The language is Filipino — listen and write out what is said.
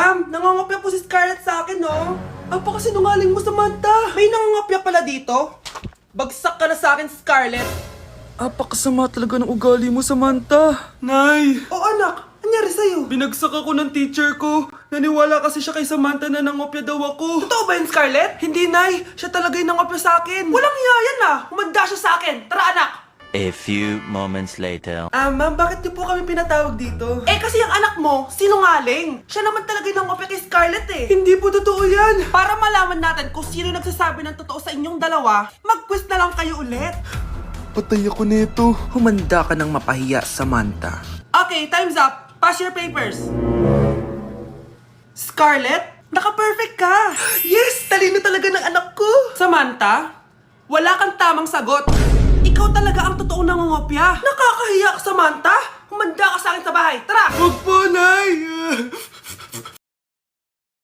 Ma'am, nangangopya po si Scarlett sa akin, no? Apakasinungaling mo, Samantha. May nangangopya pala dito? Bagsak ka na sa akin, Scarlett. Apakasama talaga ng ugali mo, Samantha. Nay! O anak, anyari sa'yo? Binagsak ako ng teacher ko. Naniwala kasi siya kay Samantha na nangopya daw ako. Totoo ba yun, Scarlett? Hindi, Nay. Siya talaga yung nangopya sa akin. Walang iya yan ah! Humanda siya sa akin! Tara, anak! A few moments later. Ma'am, bakit niyo po kami pinatawag dito? Eh kasi yung anak mo, sinungaling. Siya naman talaga yung nangopya kay Scarlett eh. Hindi po totoo yan. Para malaman natin kung sino nagsasabi ng totoo sa inyong dalawa, mag-quiz na lang kayo ulit. Patay ako nito. Humanda ka ng mapahiya, Samantha. Okay, time's up. Pass your papers. Scarlett, naka-perfect ka. Yes! Talino talaga ng anak ko. Samantha, wala kang tamang sagot. Ikaw talaga ang totoong nangungopya. Nakakahiya ka, Samantha. Humanda ka sa akin sa bahay. Tara! Huwag po, Nay.